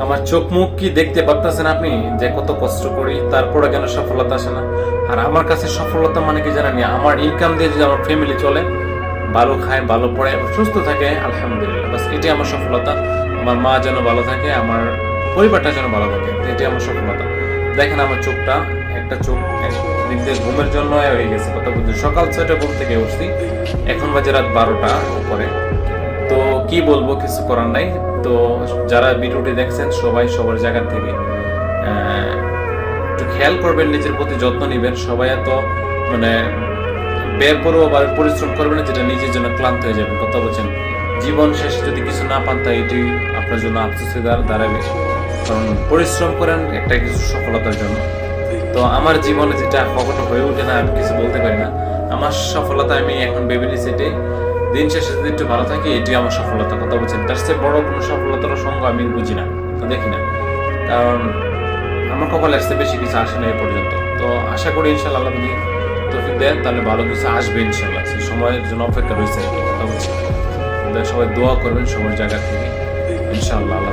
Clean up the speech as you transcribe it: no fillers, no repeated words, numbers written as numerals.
আমার চোখ মুখ কি দেখতে পারতেছেন আপনি যে কত কষ্ট করি, তারপরে কেন সফলতা আসে না? আর আমার কাছে সফলতা মানে কি জানেন, আমার ইনকাম দিয়ে যদি আমার ফ্যামিলি চলে, ভালো খায়, ভালো পড়ে, সুস্থ থাকে, আলহামদুলিল্লাহ, বাস এটাই আমার সফলতা। আমার মা যেন ভালো থাকে, আমার পরিবারটা যেন ভালো থাকে, এটাই আমার সফলতা। দেখেন আমার চোখটা, একটা চোখ একদিক দিয়ে ঘুমের জন্য হয়ে গেছে, কথা বলছি। সকাল 6টা ঘুম থেকে উঠছি, এখন বাজে রাত 12টা উপরে। তো কি বলবো, কিছু করার নাই। তো যারা ভিডিওটি দেখছেন সবাই সবার জায়গা থেকে একটু খেয়াল করবেন, নিজের প্রতি যত্ন নিবেন। সবাই এত মানে বের পরেও আবার পরিশ্রম করবেন যেটা নিজের জন্য ক্লান্ত হয়ে যাবে, কথা বলছেন। জীবন শেষে যদি কিছু না পান, তাই এটি আপনার জন্য আফসোসে দাঁড়াবে। কারণ পরিশ্রম করেন একটা কিছু সফলতার জন্য। তো আমার জীবনে যেটা কখনো হয়ে ওঠে না, আমি কিছু বলতে পারি না। আমার সফলতা আমি এখন ভেবে নিচ্ছি এটাই, দিন শেষে যদি একটু ভালো থাকি, এটি আমার সফলতা, কথা বলছেন। তার চেয়ে বড় কোনো সফলতার সঙ্গ আমি বুঝি না, দেখি না। কারণ আমার কপালে আসতে বেশি কিছু আসে না এ পর্যন্ত। তো আশা করি ইনশাল্লাহ আল্লাহ যদি তৌফিক দেন, তাহলে ভালো কিছু আসবে ইনশাল্লাহ। সেই সময়ের জন্য অপেক্ষা রয়েছে আর কি, কথা বলছি। সবাই দোয়া করবেন সবার জায়গা থেকে, ইনশাআল্লাহ আল্লাহ